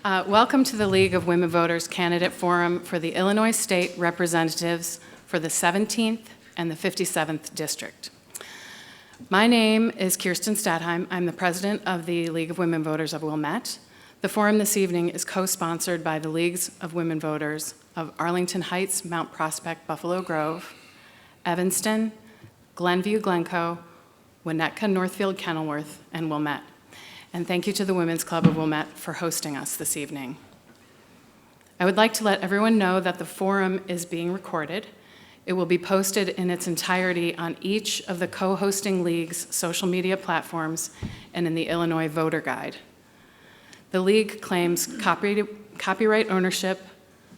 Welcome to the League of Women Voters Candidate Forum for the Illinois State Representatives for the 17th and the 57th District. My name is Kirsten Stadheim. I'm the president of the League of Women Voters of Wilmette. The forum this evening is co-sponsored by the Leagues of Women Voters of Arlington Heights, Mount Prospect, Buffalo Grove, Evanston, Glenview-Glencoe, Winnetka, Northfield, Kenilworth, and Wilmette. And thank you to the Women's Club of Wilmette for hosting us this evening. I would like to let everyone know that the forum is being recorded. It will be posted in its entirety on each of the co-hosting leagues' social media platforms and in the Illinois Voter Guide. The league claims copyright ownership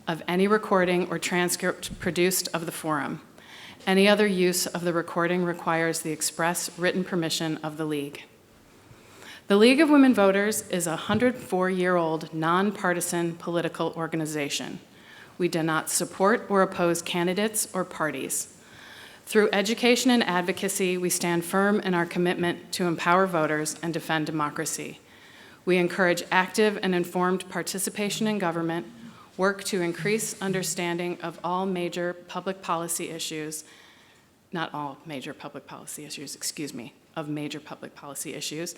of any recording or transcript produced of the forum. Any other use of the recording requires the express written permission of the league. The League of Women Voters is a 104-year-old nonpartisan political organization. We do not support or oppose candidates or parties. Through education and advocacy, we stand firm in our commitment to empower voters and defend democracy. We encourage active and informed participation in government, work to increase understanding of all major public policy issues, not all major public policy issues, of major public policy issues,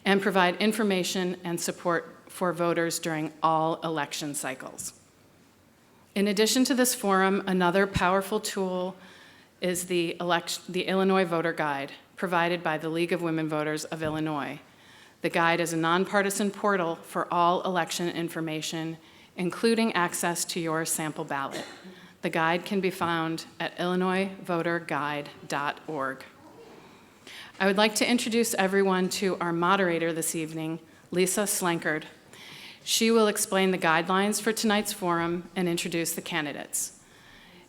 and provide information and support for voters during all election cycles. In addition to this forum, another powerful tool is the Illinois Voter Guide, provided by the League of Women Voters of Illinois. The guide is a nonpartisan portal for all election information, including access to your sample ballot. The guide can be found at illinoisvoterguide.org. I would like to introduce everyone to our moderator this evening, Lisa Slankard. She will explain the guidelines for tonight's forum and introduce the candidates.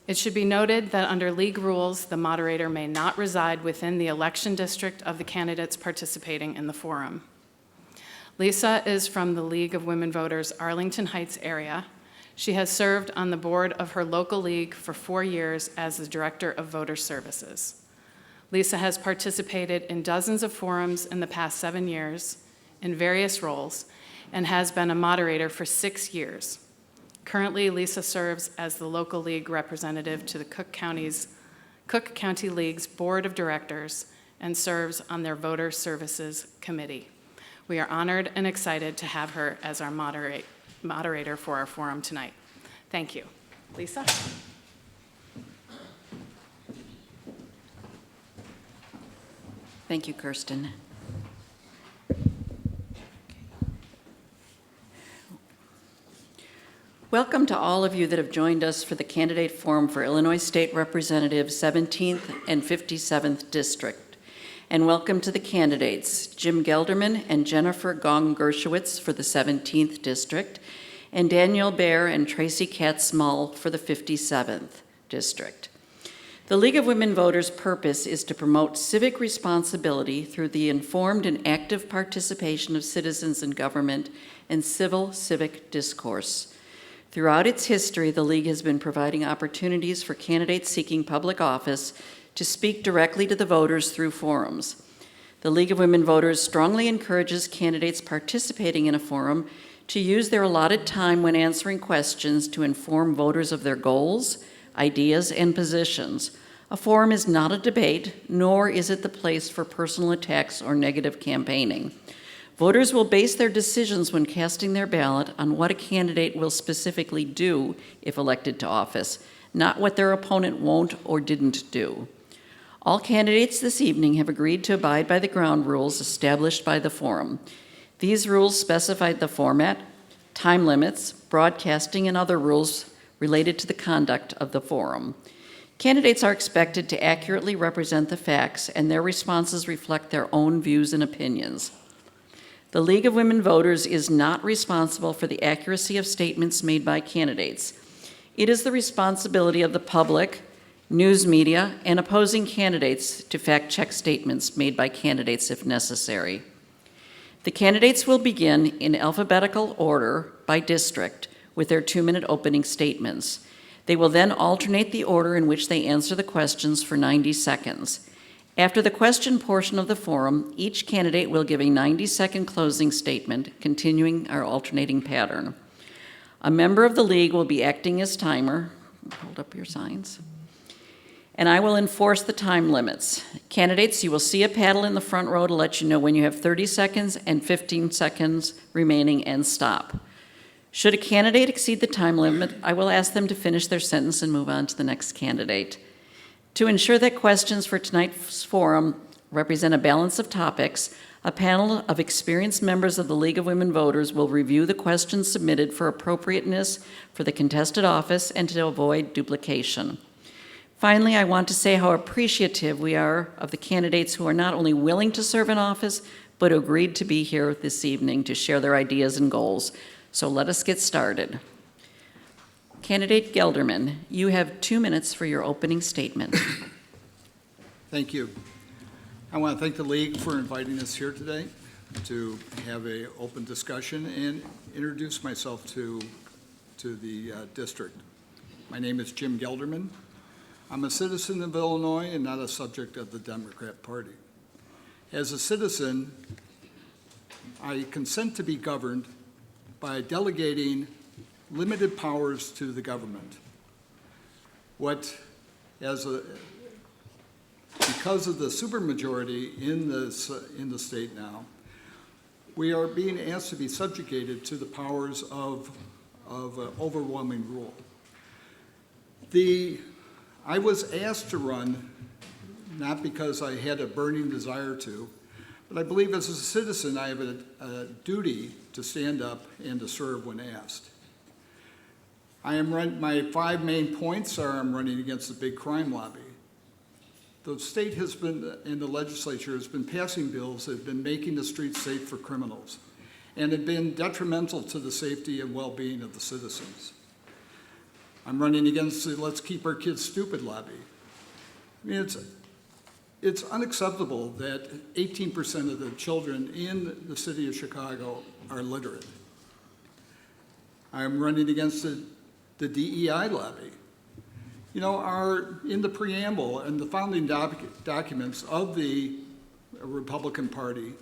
It should be noted that under league rules, the moderator may not reside within the election district of the candidates participating in the forum. Lisa is from the League of Women Voters Arlington Heights area. She has served on the board of her local league for 4 years as the Director of Voter Services. Lisa has participated in dozens of forums in the past 7 years in various roles and has been a moderator for 6 years. Currently, Lisa serves as the local league representative to the Cook County League's Board of Directors and serves on their Voter Services Committee. We are honored and excited to have her as our moderator for our forum tonight. Thank you. Lisa? Thank you, Kirsten. Welcome to all of you that have joined us for the Candidate Forum for Illinois State Representative 17th and 57th District. And welcome to the candidates, Jim Geldermann and Jennifer Gong-Gershowitz for the 17th District, and Daniel Behr and Tracy Katz Muhl for the 57th District. The League of Women Voters' purpose is to promote civic responsibility through the informed and active participation of citizens in government and civil civic discourse. Throughout its history, the League has been providing opportunities for candidates seeking public office to speak directly to the voters through forums. The League of Women Voters strongly encourages candidates participating in a forum to use their allotted time when answering questions to inform voters of their goals, ideas, and positions. A forum is not a debate, nor is it the place for personal attacks or negative campaigning. Voters will base their decisions when casting their ballot on what a candidate will specifically do if elected to office, not what their opponent won't or didn't do. All candidates this evening have agreed to abide by the ground rules established by the forum. These rules specify the format, time limits, broadcasting, and other rules related to the conduct of the forum. Candidates are expected to accurately represent the facts, and their responses reflect their own views and opinions. The League of Women Voters is not responsible for the accuracy of statements made by candidates. It is the responsibility of the public, news media, and opposing candidates to fact-check statements made by candidates if necessary. The candidates will begin in alphabetical order by district with their 2-minute opening statements. They will then alternate the order in which they answer the questions for 90 seconds. After the question portion of the forum, each candidate will give a 90-second closing statement, continuing our alternating pattern. A member of the league will be acting as timer. Hold up your signs. And I will enforce the time limits. Candidates, you will see a paddle in the front row to let you know when you have 30 seconds and 15 seconds remaining and stop. Should a candidate exceed the time limit, I will ask them to finish their sentence and move on to the next candidate. To ensure that questions for tonight's forum represent a balance of topics, a panel of experienced members of the League of Women Voters will review the questions submitted for appropriateness for the contested office and to avoid duplication. Finally, I want to say how appreciative we are of the candidates who are not only willing to serve in office, but who agreed to be here this evening to share their ideas and goals. So let us get started. Candidate Geldermann, you have 2 minutes for your opening statement. Thank you. I want to thank the League for inviting us here today to have an open discussion and introduce myself to the district. My name is Jim Geldermann. I'm a citizen of Illinois and not a subject of the Democrat Party. As a citizen, I consent to be governed by delegating limited powers to the government. Because of the supermajority in the state now, we are being asked to be subjugated to the powers of overwhelming rule. I was asked to run not because I had a burning desire to, but I believe as a citizen I have a duty to stand up and to serve when asked. My 5 main points are I'm running against the big crime lobby. The state has been, and the legislature has been passing bills that have been making the streets safe for criminals and have been detrimental to the safety and well-being of the citizens. I'm running against the Let's Keep Our Kids Stupid lobby. I mean, it's unacceptable that 18% of the children in the city of Chicago are literate. I'm running against the DEI lobby. You know, in the preamble and the founding documents of the Republican Party,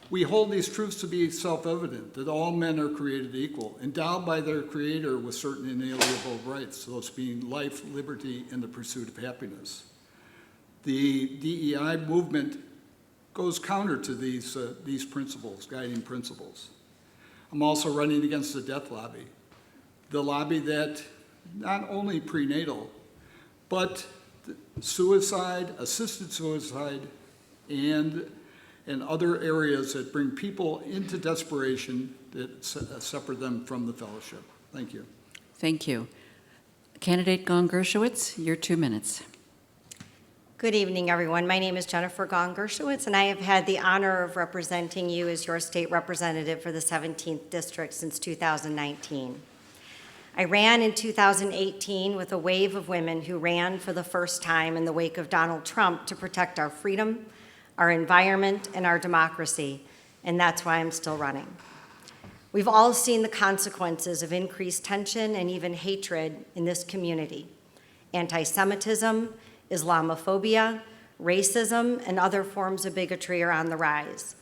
we hold these truths to be self-evident, that all men are created equal, endowed by their creator with certain inalienable rights, those being life, liberty, and the pursuit of happiness. The DEI movement goes counter to these principles, guiding principles. I'm also running against the death lobby, the lobby that not only prenatal, but suicide, assisted suicide, and other areas that bring people into desperation that separate them from the fellowship. Thank you. Thank you. Candidate Gong-Gershowitz, your 2 minutes. Good evening, everyone. My name is Jennifer Gong-Gershowitz, and I have had the honor of representing you as your state representative for the 17th District since 2019. I ran in 2018 with a wave of women who ran for the first time in the wake of Donald Trump to protect our freedom, our environment, and our democracy, and that's why I'm still running. We've all seen the consequences of increased tension and even hatred in this community. Anti-Semitism, Islamophobia, racism, and other forms of bigotry are on the rise.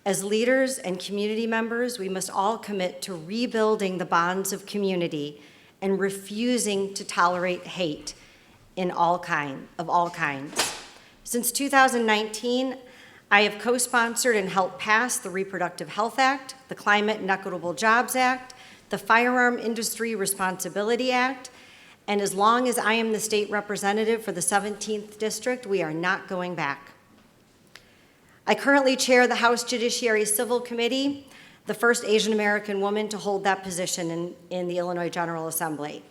As leaders and community members, we must all commit to rebuilding the bonds of community and refusing to tolerate hate of all kinds. Since 2019, I have co-sponsored and helped pass the Reproductive Health Act, the Climate and Equitable Jobs Act, the Firearm Industry Responsibility Act, and as long as I am the state representative for the 17th District, we are not going back. I currently chair the House Judiciary Civil Committee, the first Asian American woman to hold that position in the Illinois General Assembly.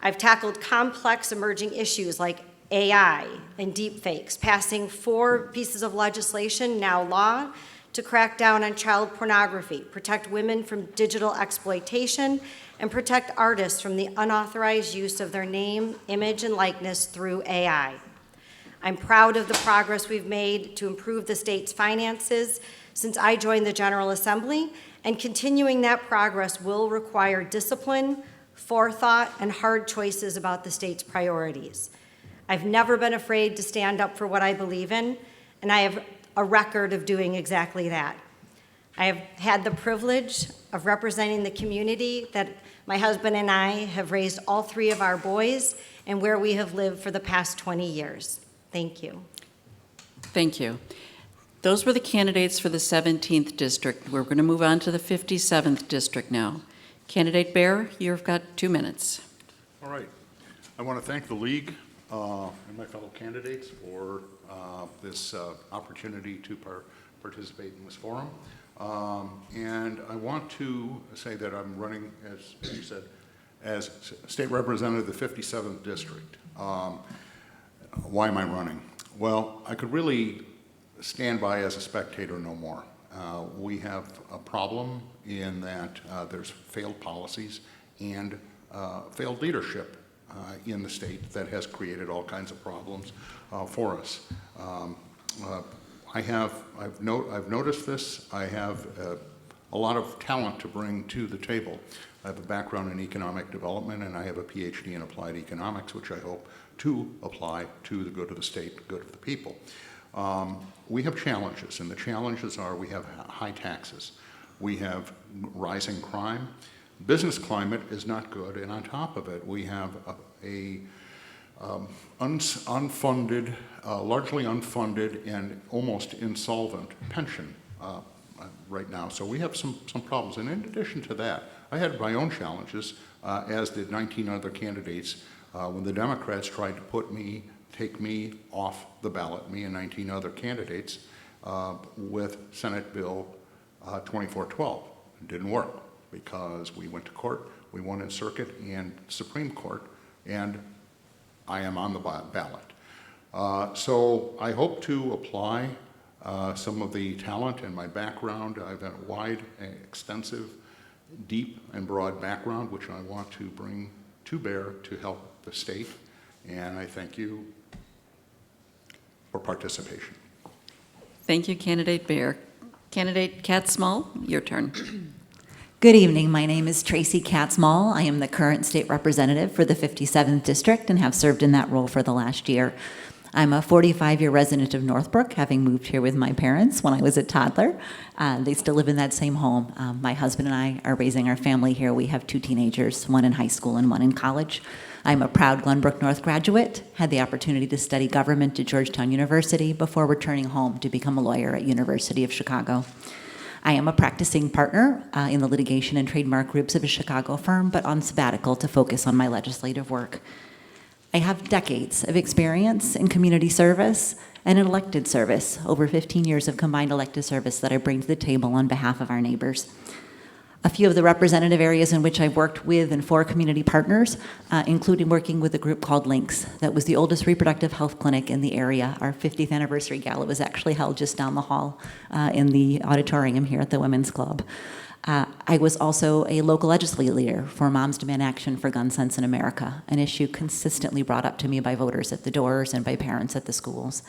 I've tackled complex emerging issues like AI and deepfakes, passing 4 pieces of legislation, now law, to crack down on child pornography, protect women from digital exploitation, and protect artists from the unauthorized use of their name, image, and likeness through AI. I'm proud of the progress we've made to improve the state's finances since I joined the General Assembly, and continuing that progress will require discipline, forethought, and hard choices about the state's priorities. I've never been afraid to stand up for what I believe in, and I have a record of doing exactly that. I have had the privilege of representing the community that my husband and I have raised all 3 of our boys and where we have lived for the past 20 years. Thank you. Thank you. Those were the candidates for the 17th district. We're going to move on to the 57th district now. Candidate Behr, you've got 2 minutes. All right. I want to thank the League and my fellow candidates for this opportunity to participate in this forum. And I want to say that I'm running, as you said, as State Representative of the 57th District. Why am I running? Well, I could really stand by as a spectator no more. We have a problem in that there's failed policies and failed leadership in the state that has created all kinds of problems for us. I've noticed this. I have a lot of talent to bring to the table. I have a background in economic development, and I have a PhD in applied economics, which I hope to apply to the good of the state, good of the people. We have challenges, and the challenges are we have high taxes. We have rising crime. Business climate is not good, and on top of it, we have unfunded, largely unfunded and almost insolvent pension right now. So we have some problems. And in addition to that, I had my own challenges, as did 19 other candidates, when the Democrats tried to take me off the ballot, me and 19 other candidates, with Senate Bill 2412. It didn't work because we went to court, we won in circuit and Supreme Court, and I am on the ballot. So I hope to apply some of the talent and my background. I've got a wide, extensive, deep, and broad background, which I want to bring to bear to help the state, and I thank you for participation. Thank you, Candidate Behr. Candidate Katz, your turn. Good evening. My name is Tracy Katz. I am the current state representative for the 57th District and have served in that role for the last year. I'm a 45-year resident of Northbrook, having moved here with my parents when I was a toddler. They still live in that same home. My husband and I are raising our family here. We have 2 teenagers, one in high school and one in college. I'm a proud Glenbrook North graduate, had the opportunity to study government at Georgetown University before returning home to become a lawyer at University of Chicago. I am a practicing partner in the litigation and trademark groups of a Chicago firm, but on sabbatical to focus on my legislative work. I have decades of experience in community service and in elected service, over 15 years of combined elected service that I bring to the table on behalf of our neighbors. A few of the representative areas in which I've worked with and for community partners, including working with a group called Links, that was the oldest reproductive health clinic in the area. Our 50th anniversary gala was actually held just down the hall in the auditorium here at the Women's Club. I was also a local legislative leader for Moms Demand Action for Gun Sense in America, an issue consistently brought up to me by voters at the doors and by parents at the schools.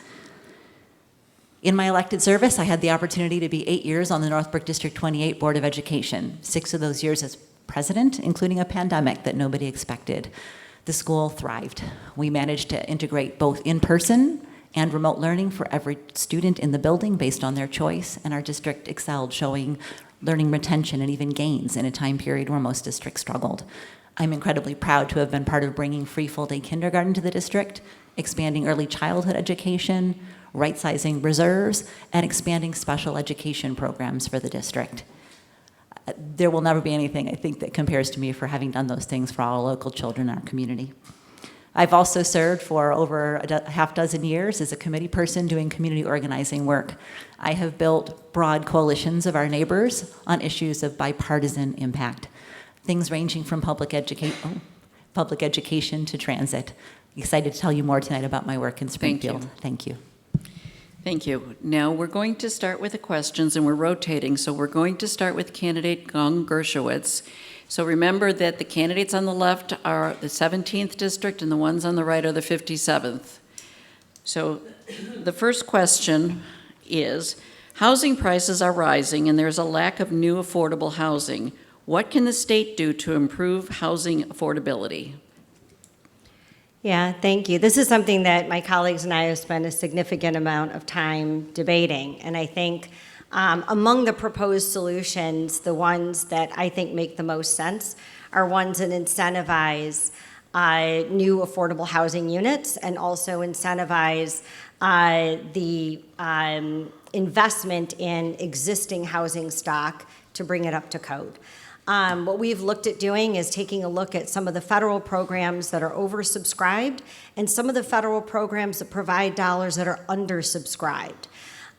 In my elected service, I had the opportunity to be 8 years on the Northbrook District 28 Board of Education, 6 of those years as president, including a pandemic that nobody expected. The school thrived. We managed to integrate both in-person and remote learning for every student in the building based on their choice, and our district excelled, showing learning retention and even gains in a time period where most districts struggled. I'm incredibly proud to have been part of bringing free full-day kindergarten to the district, expanding early childhood education, right-sizing reserves, and expanding special education programs for the district. There will never be anything, I think, that compares to me for having done those things for all local children in our community. I've also served for over a half dozen years as a committee person doing community organizing work. I have built broad coalitions of our neighbors on issues of bipartisan impact, things ranging from public education to transit. Excited to tell you more tonight about my work in Springfield. Thank you. Thank you. Now we're going to start with the questions, and we're rotating. So we're going to start with candidate Gong-Gershowitz. So remember that the candidates on the left are the 17th district, and the ones on the right are the 57th. So the first question is, housing prices are rising, and there's a lack of new affordable housing. What can the state do to improve housing affordability? Yeah, thank you. This is something that my colleagues and I have spent a significant amount of time debating. And I think among the proposed solutions, the ones that I think make the most sense are ones that incentivize new affordable housing units and also incentivize the investment in existing housing stock to bring it up to code. What we've looked at doing is taking a look at some of the federal programs that are oversubscribed and some of the federal programs that provide dollars that are undersubscribed.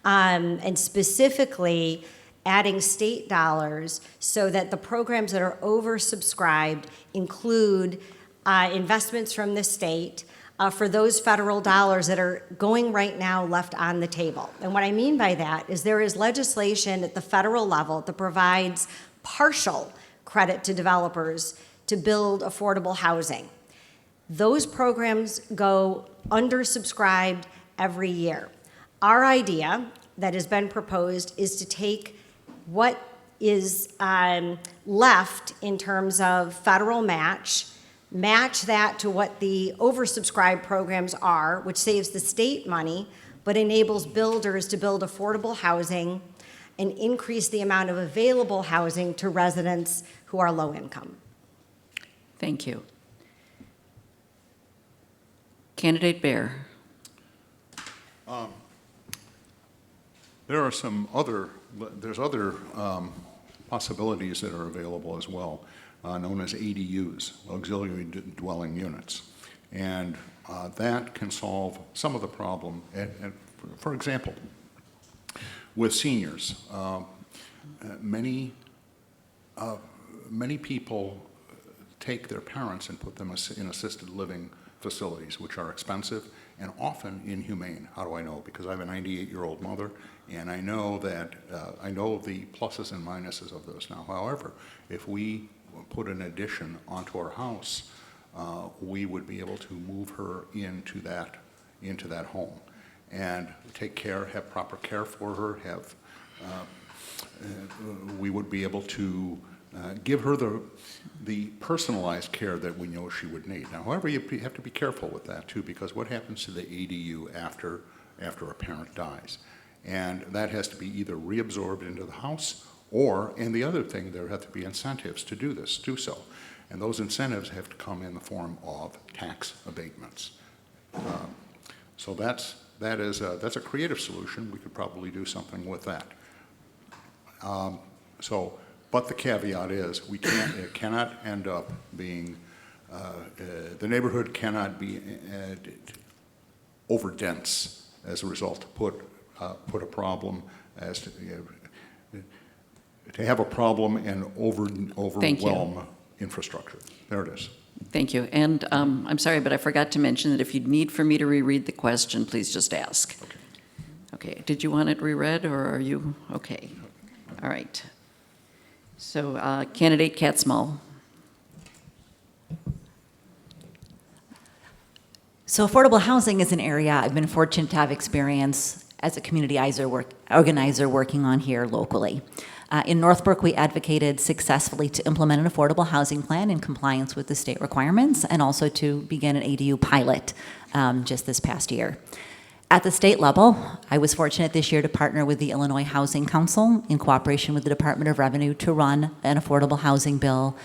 And specifically adding state dollars so that the programs that are oversubscribed include investments from the state for those federal dollars that are going right now left on the table. And what I mean by that is there is legislation at the federal level that provides partial credit to developers to build affordable housing. Those programs go undersubscribed every year. Our idea that has been proposed is to take what is left in terms of federal match that to what the oversubscribed programs are, which saves the state money, but enables builders to build affordable housing and increase the amount of available housing to residents who are low income. Thank you. Candidate Behr. There are there's other possibilities that are available as well, known as ADUs, auxiliary dwelling units. And that can solve some of the problem. For example, with seniors, many people take their parents and put them in assisted living facilities, which are expensive and often inhumane. How do I know? Because I have a 98-year-old mother, and I know that I know the pluses and minuses of those now. However, if we put an addition onto our house, we would be able to move her into that home and take care, have proper care for her, we would be able to give her the personalized care that we know she would need. Now, however, you have to be careful with that too, because what happens to the ADU after a parent dies? And that has to be either reabsorbed into the house and the other thing, there have to be incentives to do so. And those incentives have to come in the form of tax abatements. So that's a creative solution. We could probably do something with that. But the caveat is it cannot end up being, the neighborhood cannot be over dense as a result to put a problem as to have a problem and overwhelm infrastructure. There it is. Thank you. And I'm sorry, but I forgot to mention that if you need for me to reread the question, please just ask. Okay. Did you want it reread, or are you okay? All right. So, Candidate Katz. So affordable housing is an area I've been fortunate to have experience as a community organizer working on here locally. In Northbrook, we advocated successfully to implement an affordable housing plan in compliance with the state requirements and also to begin an ADU pilot just this past year. At the state level, I was fortunate this year to partner with the Illinois Housing Council in cooperation with the Department of Revenue to run an affordable housing bill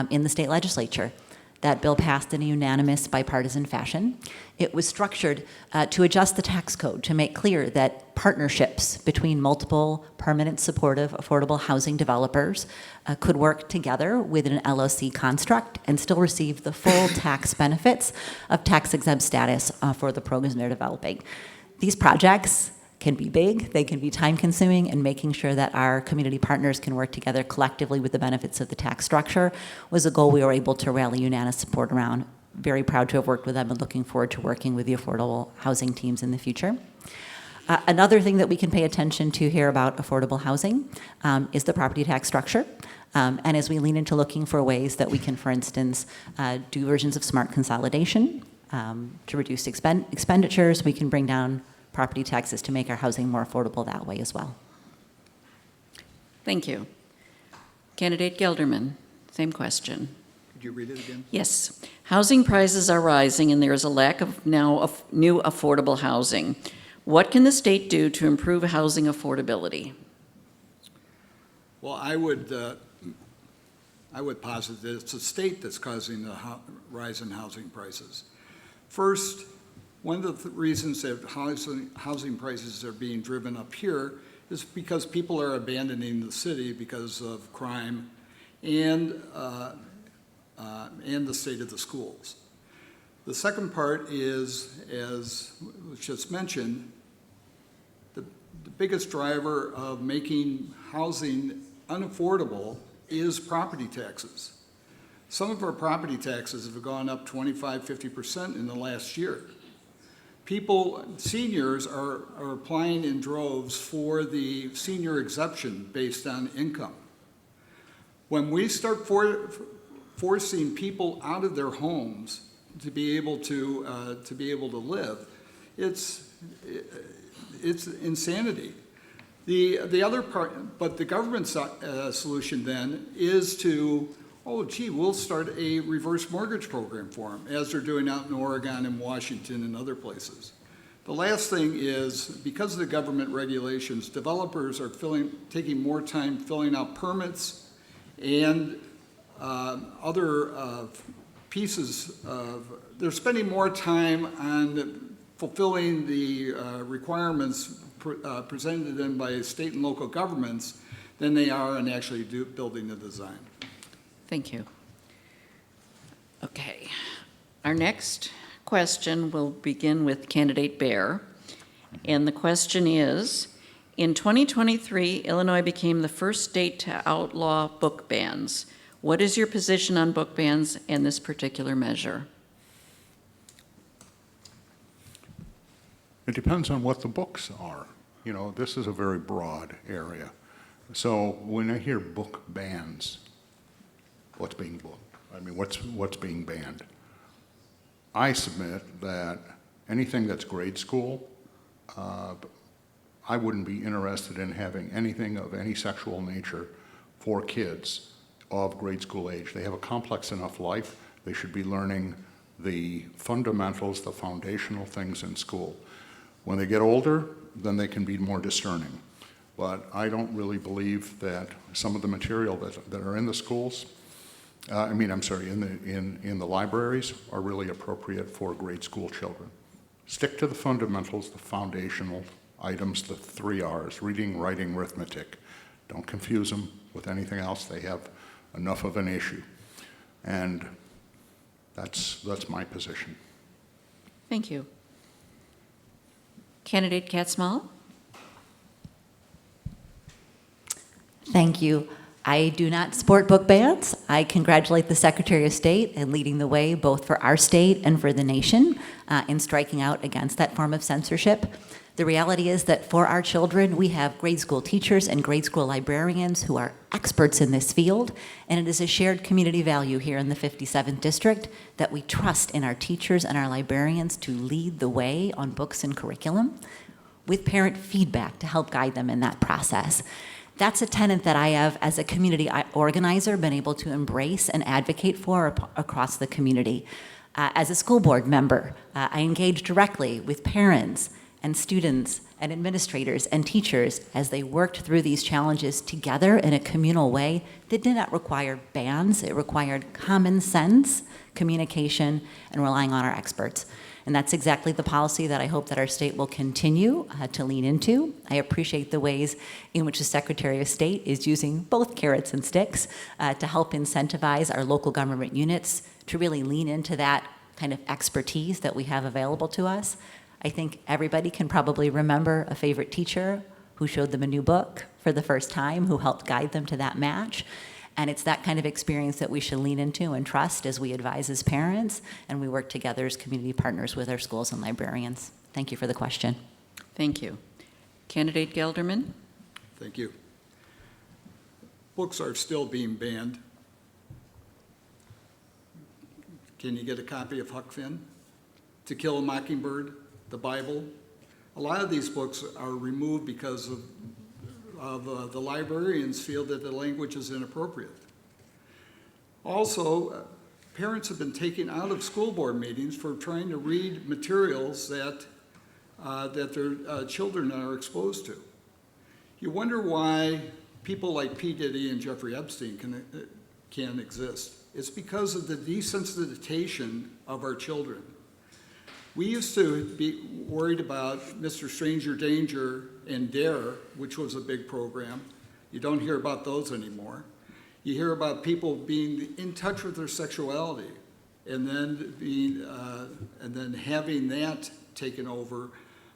in the state legislature. That bill passed in a unanimous bipartisan fashion. It was structured to adjust the tax code to make clear that partnerships between multiple permanent supportive affordable housing developers could work together with an LLC construct and still receive the full tax benefits of tax-exempt status for the programs they're developing. These projects can be big, they can be time-consuming, and making sure that our community partners can work together collectively with the benefits of the tax structure was a goal we were able to rally unanimous support around. Very proud to have worked with them and looking forward to working with the affordable housing teams in the future. Another thing that we can pay attention to here about affordable housing is the property tax structure. And as we lean into looking for ways that we can, for instance, do versions of smart consolidation to reduce expenditures, we can bring down property taxes to make our housing more affordable that way as well. Thank you. Candidate Geldermann, same question. Could you read it again? Yes. Housing prices are rising, and there is a lack of new affordable housing. What can the state do to improve housing affordability? Well, I would posit that it's the state that's causing the rise in housing prices. First, one of the reasons that housing prices are being driven up here is because people are abandoning the city because of crime and the state of the schools. The second part is, as was just mentioned, the biggest driver of making housing unaffordable is property taxes. Some of our property taxes have gone up 25–50% in the last year. Seniors are applying in droves for the senior exemption based on income. When we start forcing people out of their homes to be able to live, it's insanity. The other part, but the government solution then is to, we'll start a reverse mortgage program for them, as they're doing out in Oregon and Washington and other places. The last thing is, because of the government regulations, developers are taking more time filling out permits and other pieces of, they're spending more time on fulfilling the requirements presented to them by state and local governments than they are on actually building the design. Thank you. Okay. Our next question will begin with candidate Behr. And the question is, in 2023, Illinois became the first state to outlaw book bans. What is your position on book bans and this particular measure? It depends on what the books are. You know, this is a very broad area. So when I hear book bans, what's being booked? I mean, what's being banned? I submit that anything that's grade school, I wouldn't be interested in having anything of any sexual nature for kids of grade school age. They have a complex enough life. They should be learning the fundamentals, the foundational things in school. When they get older, then they can be more discerning. But I don't really believe that some of the material that are in the schools, in the libraries are really appropriate for grade school children. Stick to the fundamentals, the foundational items, the 3 R's, reading, writing, arithmetic. Don't confuse them with anything else. They have enough of an issue. And that's my position. Thank you. Candidate Katz. Thank you. I do not support book bans. I congratulate the Secretary of State in leading the way both for our state and for the nation in striking out against that form of censorship. The reality is that for our children, we have grade school teachers and grade school librarians who are experts in this field, and it is a shared community value here in the 57th District that we trust in our teachers and our librarians to lead the way on books and curriculum with parent feedback to help guide them in that process. That's a tenet that I have, as a community organizer, been able to embrace and advocate for across the community. As a school board member, I engage directly with parents and students and administrators and teachers as they worked through these challenges together in a communal way that did not require bans. It required common sense, communication, and relying on our experts. And that's exactly the policy that I hope that our state will continue to lean into. I appreciate the ways in which the Secretary of State is using both carrots and sticks to help incentivize our local government units to really lean into that kind of expertise that we have available to us. I think everybody can probably remember a favorite teacher who showed them a new book for the first time, who helped guide them to that match. And it's that kind of experience that we should lean into and trust as we advise as parents and we work together as community partners with our schools and librarians. Thank you for the question. Thank you. Candidate Geldermann. Thank you. Books are still being banned. Can you get a copy of Huck Finn? To Kill a Mockingbird, the Bible? A lot of these books are removed because of the librarians feel that the language is inappropriate. Also, parents have been taken out of school board meetings for trying to read materials that their children are exposed to. You wonder why people like P. Diddy and Jeffrey Epstein can exist. It's because of the desensitization of our children. We used to be worried about Mr. Stranger Danger and Dare, which was a big program. You don't hear about those anymore. You hear about people being in touch with their sexuality and then having that taken over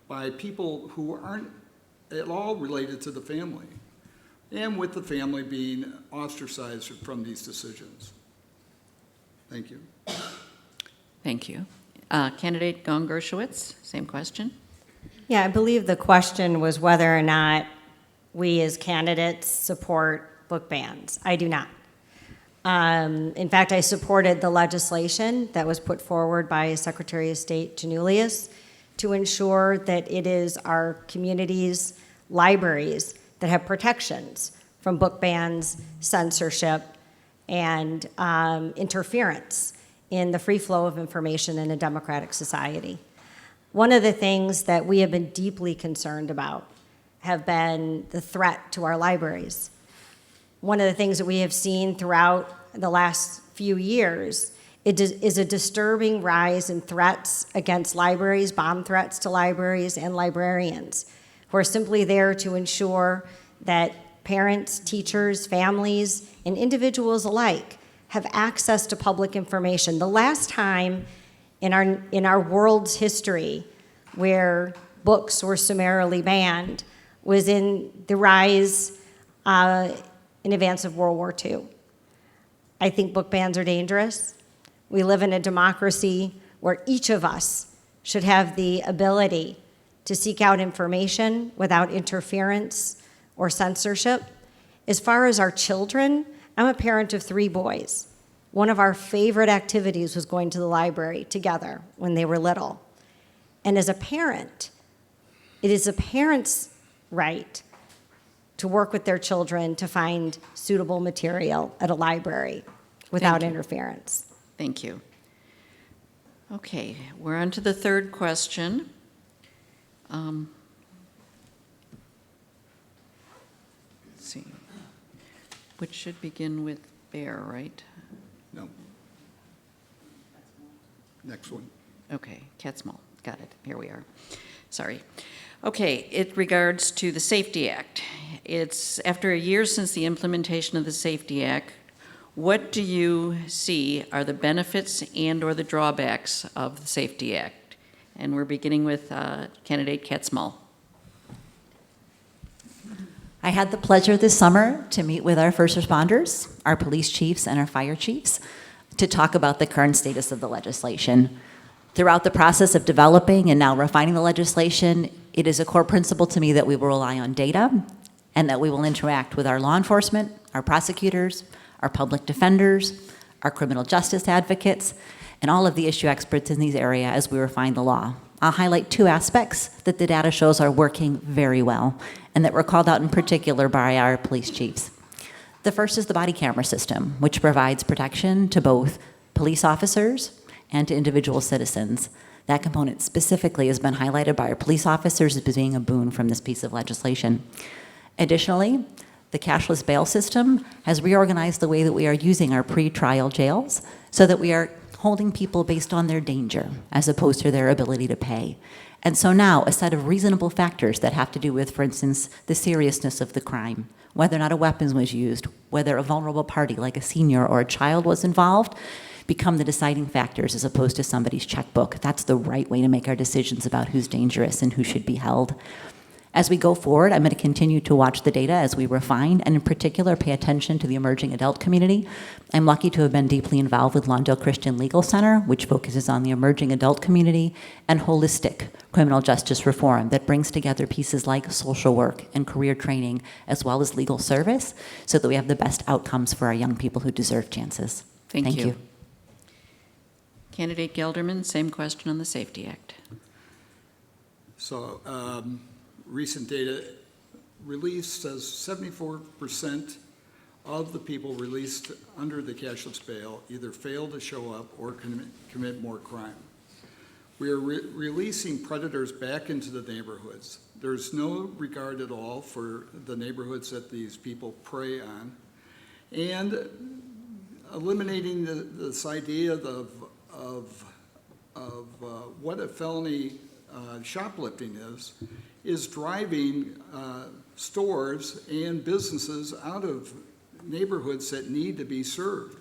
by people who aren't at all related to the family, and with the family being ostracized from these decisions. Thank you. Thank you. Candidate Gong-Gershowitz, same question. Yeah, I believe the question was whether or not we as candidates support book bans. I do not. In fact, I supported the legislation that was put forward by Secretary of State Janulius to ensure that it is our community's libraries that have protections from book bans, censorship, and interference in the free flow of information in a democratic society. One of the things that we have been deeply concerned about have been the threat to our libraries. One of the things that we have seen throughout the last few years is a disturbing rise in threats against libraries, bomb threats to libraries and librarians, who are simply there to ensure that parents, teachers, families, and individuals alike have access to public information. The last time in our world's history where books were summarily banned was in the rise in advance of World War II. I think book bans are dangerous. We live in a democracy where each of us should have the ability to seek out information without interference or censorship. As far as our children, I'm a parent of 3 boys. One of our favorite activities was going to the library together when they were little. And as a parent, it is a parent's right to work with their children to find suitable material at a library without interference. Thank you. Okay, we're on to the third question. Let's see. Which should begin with Behr, right? No. Next one. Okay, Katz. Got it. Here we are. Sorry. Okay, it regards to the Safety Act. It's after a year since the implementation of the Safety Act. What do you see are the benefits and or the drawbacks of the Safety Act? And we're beginning with candidate Katz. I had the pleasure this summer to meet with our first responders, our police chiefs, and our fire chiefs to talk about the current status of the legislation. Throughout the process of developing and now refining the legislation, it is a core principle to me that we will rely on data and that we will interact with our law enforcement, our prosecutors, our public defenders, our criminal justice advocates, and all of the issue experts in these areas as we refine the law. I'll highlight 2 aspects that the data shows are working very well and that were called out in particular by our police chiefs. The first is the body camera system, which provides protection to both police officers and to individual citizens. That component specifically has been highlighted by our police officers as being a boon from this piece of legislation. Additionally, the cashless bail system has reorganized the way that we are using our pre-trial jails so that we are holding people based on their danger as opposed to their ability to pay. And so now a set of reasonable factors that have to do with, for instance, the seriousness of the crime, whether or not a weapon was used, whether a vulnerable party like a senior or a child was involved, become the deciding factors as opposed to somebody's checkbook. That's the right way to make our decisions about who's dangerous and who should be held. As we go forward, I'm going to continue to watch the data as we refine, and in particular, pay attention to the emerging adult community. I'm lucky to have been deeply involved with Lawndale Christian Legal Center, which focuses on the emerging adult community and holistic criminal justice reform that brings together pieces like social work and career training, as well as legal service, so that we have the best outcomes for our young people who deserve chances. Thank you. Candidate Geldermann, same question on the Safety Act. So, recent data released says 74% of the people released under the cashless bail either fail to show up or commit more crime. We are releasing predators back into the neighborhoods. There's no regard at all for the neighborhoods that these people prey on. And eliminating this idea of what a felony shoplifting is driving stores and businesses out of neighborhoods that need to be served,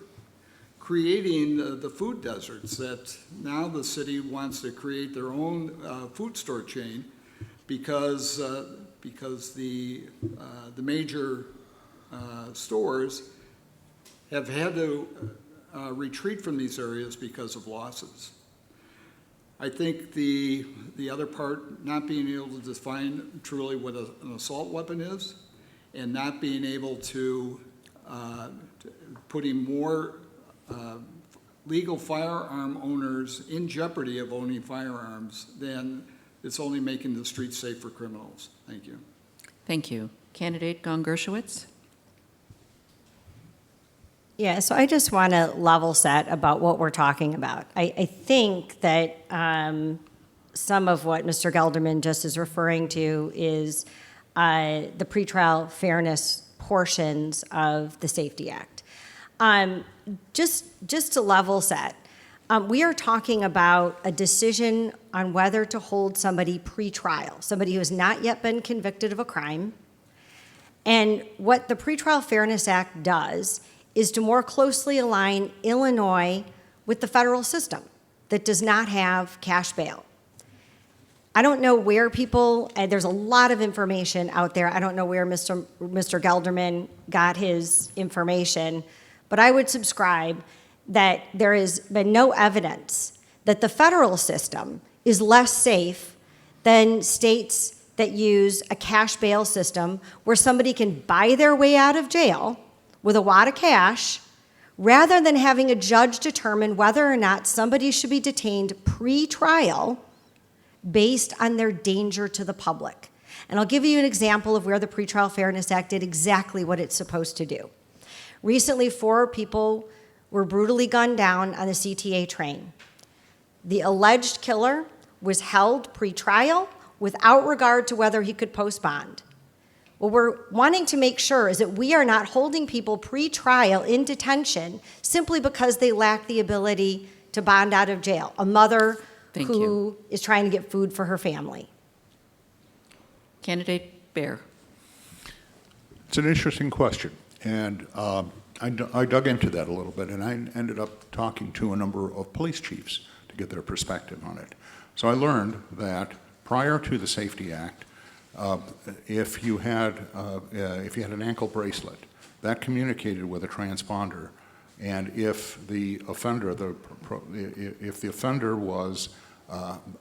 creating the food deserts that now the city wants to create their own food store chain because the major stores have had to retreat from these areas because of losses. I think the other part, not being able to define truly what an assault weapon is, and not being able to putting more legal firearm owners in jeopardy of owning firearms, then it's only making the streets safe for criminals. Thank you. Thank you. Candidate Gong-Gershowitz? Yeah, so I just want to level set about what we're talking about. I think that some of what Mr. Geldermann just is referring to is the pretrial fairness portions of the Safety Act. Just to level set, we are talking about a decision on whether to hold somebody pretrial, somebody who has not yet been convicted of a crime. And what the Pretrial Fairness Act does is to more closely align Illinois with the federal system that does not have cash bail. I don't know where people, there's a lot of information out there. I don't know where Mr. Geldermann got his information, but I would subscribe that there has been no evidence that the federal system is less safe than states that use a cash bail system where somebody can buy their way out of jail with a wad of cash, rather than having a judge determine whether or not somebody should be detained pre-trial based on their danger to the public. And I'll give you an example of where the Pretrial Fairness Act did exactly what it's supposed to do. Recently, 4 people were brutally gunned down on the CTA train. The alleged killer was held pre-trial without regard to whether he could post bond. What we're wanting to make sure is that we are not holding people pre-trial in detention simply because they lack the ability to bond out of jail. A mother who is trying to get food for her family. Candidate Behr. It's an interesting question, and I dug into that a little bit, and I ended up talking to a number of police chiefs to get their perspective on it. So I learned that prior to the Safety Act, if you had an ankle bracelet, that communicated with a transponder, and if the offender was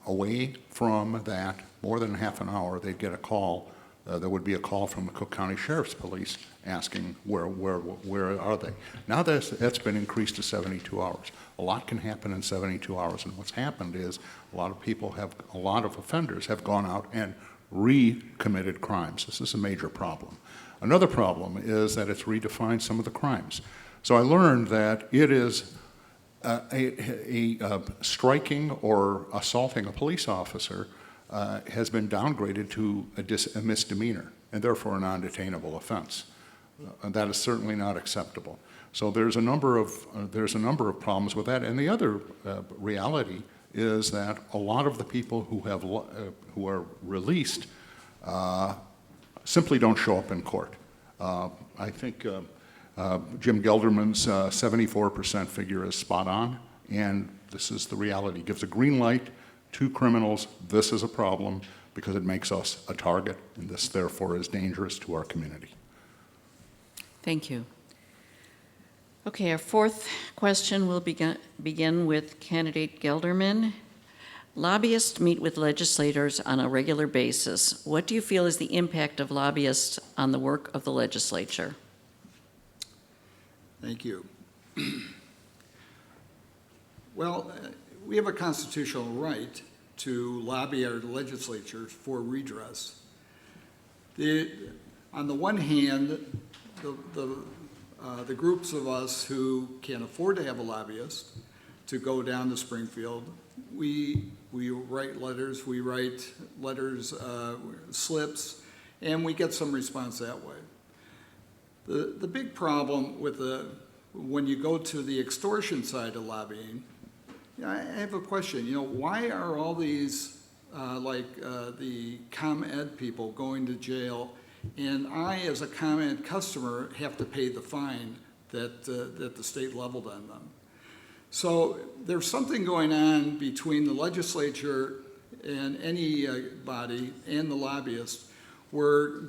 away from that more than half an hour, they'd get a call. There would be a call from the Cook County Sheriff's Police asking where are they. Now that's been increased to 72 hours. A lot can happen in 72 hours, and what's happened is a lot of offenders have gone out and recommitted crimes. This is a major problem. Another problem is that it's redefined some of the crimes. So I learned that it is striking or assaulting a police officer has been downgraded to a misdemeanor and therefore a non-detainable offense. And that is certainly not acceptable. So there's a number of problems with that. And the other reality is that a lot of the people who are released simply don't show up in court. I think Jim Geldermann's 74% figure is spot on, and this is the reality. It gives a green light to criminals. This is a problem because it makes us a target, and this therefore is dangerous to our community. Thank you. Okay, our fourth question will begin with candidate Geldermann. Lobbyists meet with legislators on a regular basis. What do you feel is the impact of lobbyists on the work of the legislature? Thank you. Well, we have a constitutional right to lobby our legislature for redress. On the one hand, the the groups of us who can't afford to have a lobbyist to go down to Springfield, we write letters, slips, and we get some response that way. The big problem with when you go to the extortion side of lobbying, I have a question. Why are all these, the ComEd people going to jail, and I, as a ComEd customer, have to pay the fine that the state leveled on them? So there's something going on between the legislature and any body and the lobbyist where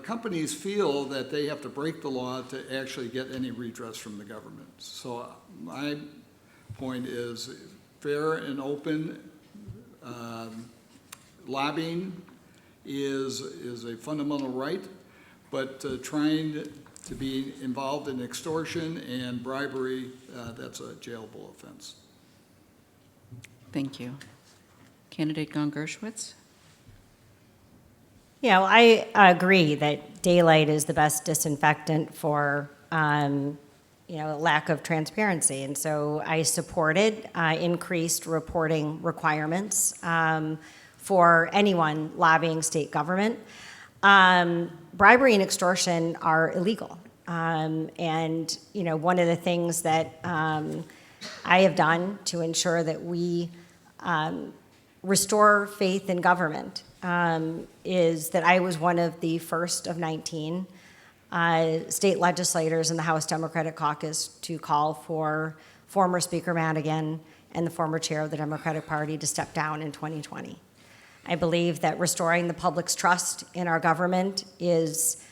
companies feel that they have to break the law to actually get any redress from the government. So my point is fair and open lobbying is a fundamental right, but trying to be involved in extortion and bribery, that's a jailable offense. Thank you. Candidate Gong-Gershowitz? Yeah, well, I agree that daylight is the best disinfectant for, lack of transparency. And so I supported increased reporting requirements for anyone lobbying state government. Bribery and extortion are illegal. And, one of the things that I have done to ensure that we restore faith in government is that I was one of the first of 19 state legislators in the House Democratic Caucus to call for former Speaker Madigan and the former chair of the Democratic Party to step down in 2020. I believe that restoring the public's trust in our government is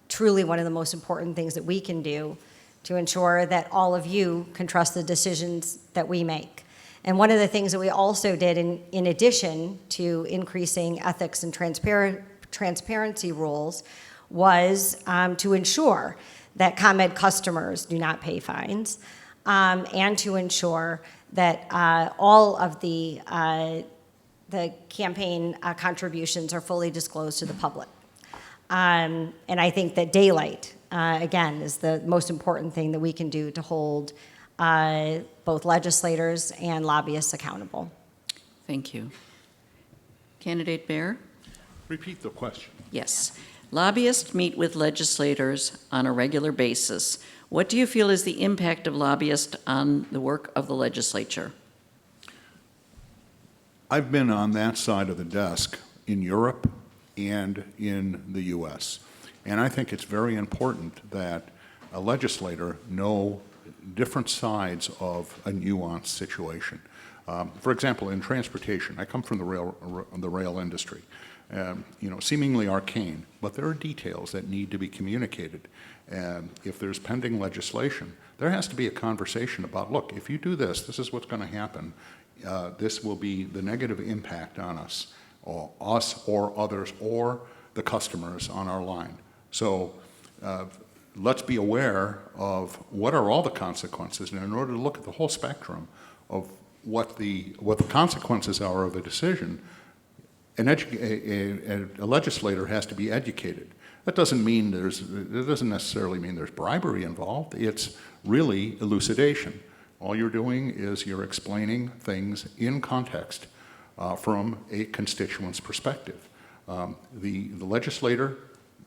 truly one of the most important things that we can do to ensure that all of you can trust the decisions that we make. And one of the things that we also did in addition to increasing ethics and transparency rules was to ensure that ComEd customers do not pay fines and to ensure that all of the campaign contributions are fully disclosed to the public. And I think that daylight, again, is the most important thing that we can do to hold both legislators and lobbyists accountable. Thank you. Candidate Behr? Repeat the question. Yes. Lobbyists meet with legislators on a regular basis. What do you feel is the impact of lobbyists on the work of the legislature? I've been on that side of the desk in Europe and in the U.S. And I think it's very important that a legislator know different sides of a nuanced situation. For example, in transportation, I come from the rail industry. Seemingly arcane, but there are details that need to be communicated. And if there's pending legislation, there has to be a conversation about, look, if you do this, this is what's going to happen. This will be the negative impact on us or others or the customers on our line. So let's be aware of what are all the consequences, and in order to look at the whole spectrum of what the consequences are of a decision, a legislator has to be educated. That doesn't necessarily mean there's bribery involved. It's really elucidation. All you're doing is you're explaining things in context from a constituent's perspective. The legislator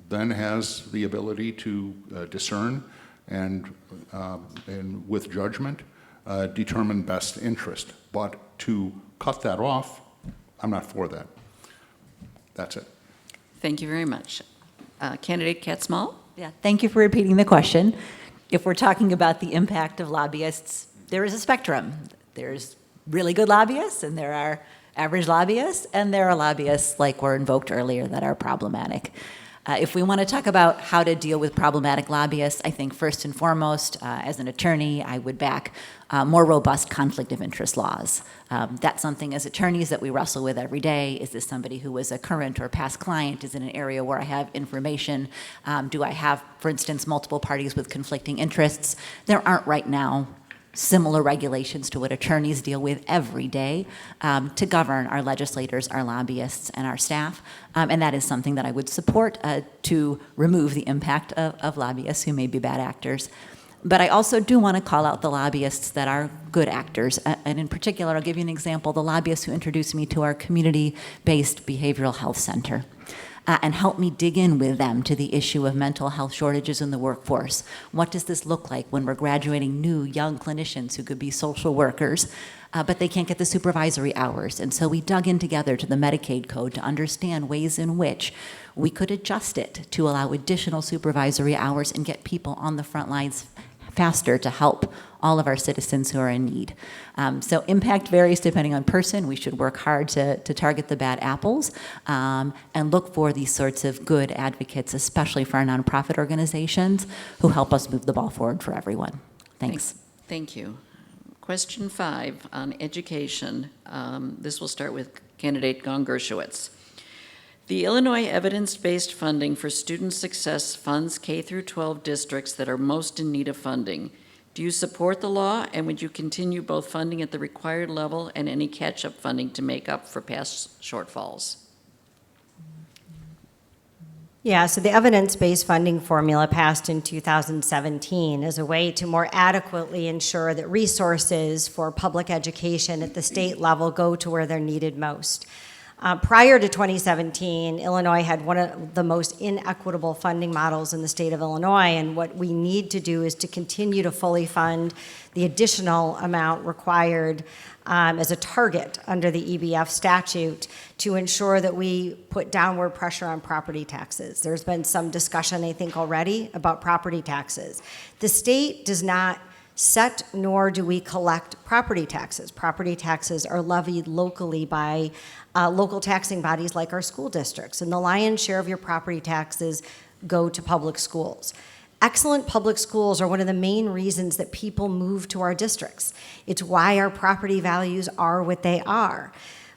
then has the ability to discern and with judgment determine best interest. But to cut that off, I'm not for that. That's it. Thank you very much. Candidate Katz. Yeah, thank you for repeating the question. If we're talking about the impact of lobbyists, there is a spectrum. There's really good lobbyists, and there are average lobbyists, and there are lobbyists like were invoked earlier that are problematic. If we want to talk about how to deal with problematic lobbyists, I think first and foremost, as an attorney, I would back more robust conflict of interest laws. That's something as attorneys that we wrestle with every day. Is this somebody who is a current or past client? Is it an area where I have information? Do I have, for instance, multiple parties with conflicting interests? There aren't right now similar regulations to what attorneys deal with every day to govern our legislators, our lobbyists, and our staff. And that is something that I would support to remove the impact of lobbyists who may be bad actors. But I also do want to call out the lobbyists that are good actors. And in particular, I'll give you an example, the lobbyists who introduced me to our community-based behavioral health center. And help me dig in with them to the issue of mental health shortages in the workforce. What does this look like when we're graduating new young clinicians who could be social workers, but they can't get the supervisory hours? And so we dug in together to the Medicaid code to understand ways in which we could adjust it to allow additional supervisory hours and get people on the front lines faster to help all of our citizens who are in need. So impact varies depending on person. We should work hard to target the bad apples and look for these sorts of good advocates, especially for our nonprofit organizations who help us move the ball forward for everyone. Thanks. Thank you. Question 5 on education. This will start with candidate Gong-Gershowitz. The Illinois evidence-based funding for student success funds K through 12 districts that are most in need of funding. Do you support the law, and would you continue both funding at the required level and any catch-up funding to make up for past shortfalls? Yeah, so the evidence-based funding formula passed in 2017 is a way to more adequately ensure that resources for public education at the state level go to where they're needed most. Prior to 2017, Illinois had one of the most inequitable funding models in the state of Illinois, and what we need to do is to continue to fully fund the additional amount required as a target under the EBF statute to ensure that we put downward pressure on property taxes. There's been some discussion, I think, already about property taxes. The state does not set nor do we collect property taxes. Property taxes are levied locally by local taxing bodies like our school districts, and the lion's share of your property taxes go to public schools. Excellent public schools are one of the main reasons that people move to our districts. It's why our property values are what they are.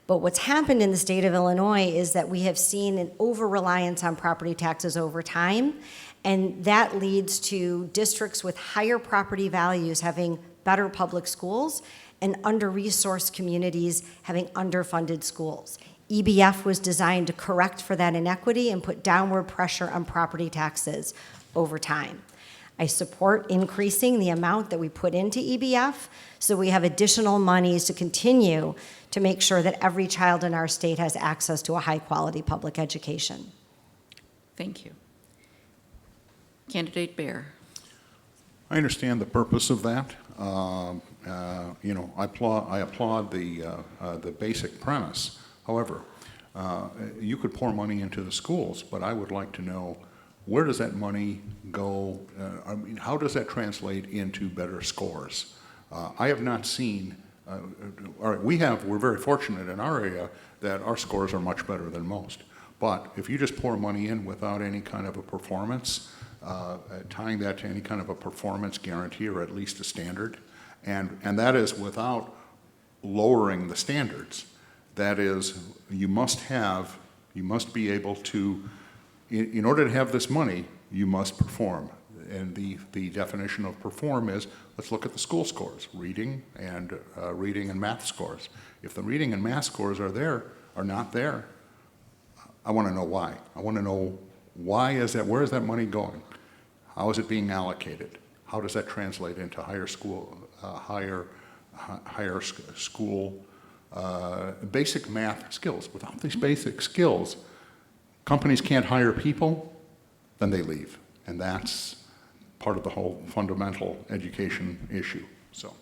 But what's happened in the state of Illinois is that we have seen an over-reliance on property taxes over time, and that leads to districts with higher property values having better public schools and under-resourced communities having underfunded schools. EBF was designed to correct for that inequity and put downward pressure on property taxes over time. I support increasing the amount that we put into EBF so we have additional monies to continue to make sure that every child in our state has access to a high-quality public education. Thank you. Candidate Behr. I understand the purpose of that. I applaud the basic premise. However, you could pour money into the schools, but I would like to know, where does that money go? How does that translate into better scores? I have not seen. We're very fortunate in our area that our scores are much better than most. But if you just pour money in without any kind of a performance, tying that to any kind of a performance guarantee or at least a standard, and that is without lowering the standards. That is, you must be able to, in order to have this money, you must perform. And the definition of perform is, let's look at the school scores, reading and math scores. If the reading and math scores are not there, I want to know why. I want to know why is that, where is that money going? How is it being allocated? How does that translate into higher school, basic math skills? Without these basic skills, companies can't hire people, then they leave. And that's part of the whole fundamental education issue. So,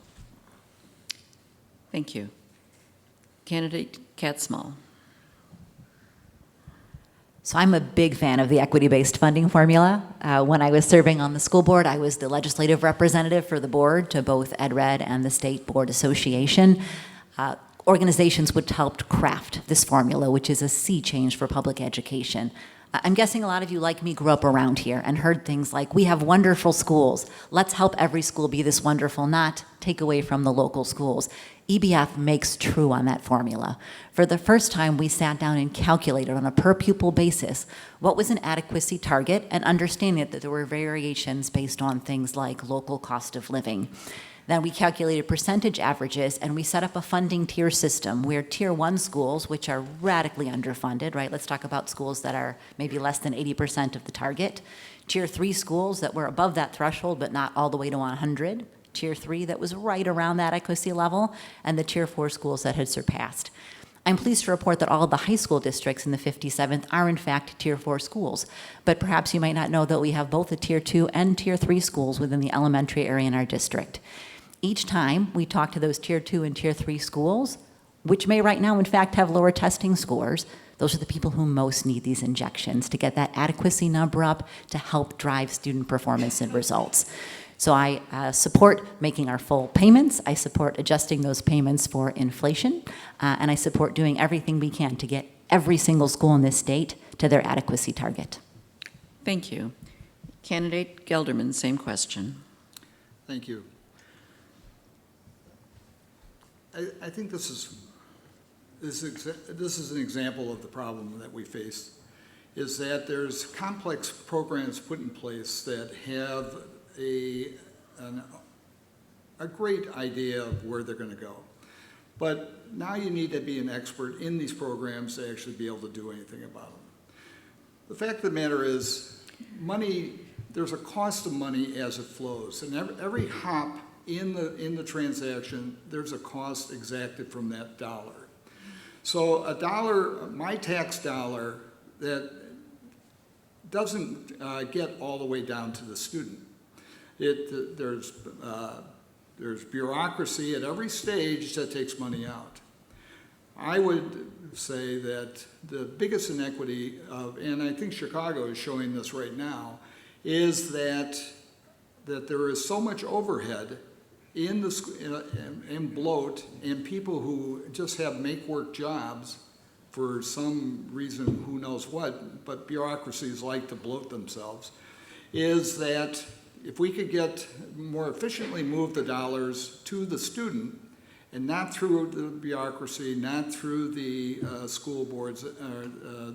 Thank you. Candidate Katz. So I'm a big fan of the equity-based funding formula. When I was serving on the school board, I was the legislative representative for the board to both EdRed and the State Board Association. Organizations which helped craft this formula, which is a sea change for public education. I'm guessing a lot of you, like me, grew up around here and heard things like, we have wonderful schools. Let's help every school be this wonderful, not take away from the local schools. EBF makes true on that formula. For the first time, we sat down and calculated on a per pupil basis what was an adequacy target and understanding that there were variations based on things like local cost of living. Then we calculated percentage averages, and we set up a funding tier system where Tier 1 schools, which are radically underfunded, right? Let's talk about schools that are maybe less than 80% of the target. Tier 3 schools that were above that threshold, but not all the way to 100. Tier 3 that was right around that adequacy level, and the Tier 4 schools that had surpassed. I'm pleased to report that all of the high school districts in the 57th are in fact Tier 4 schools. But perhaps you might not know that we have both the Tier 2 and Tier 3 schools within the elementary area in our district. Each time we talk to those Tier 2 and Tier 3 schools, which may right now in fact have lower testing scores, those are the people who most need these injections to get that adequacy number up to help drive student performance and results. So I support making our full payments, I support adjusting those payments for inflation, and I support doing everything we can to get every single school in this state to their adequacy target. Thank you. Candidate Geldermann, same question. Thank you. I think this is an example of the problem that we face, is that there's complex programs put in place that have a great idea of where they're going to go. But now you need to be an expert in these programs to actually be able to do anything about them. The fact of the matter is, money, there's a cost of money as it flows, and every hop in the transaction, there's a cost exacted from that dollar. So a dollar, my tax dollar, that doesn't get all the way down to the student. There's bureaucracy at every stage that takes money out. I would say that the biggest inequity and I think Chicago is showing this right now, is that there is so much overhead in bloat and people who just have make-work jobs for some reason, who knows what, but bureaucracies like to bloat themselves, is that if we could get more efficiently move the dollars to the student and not through the bureaucracy, not through the school boards or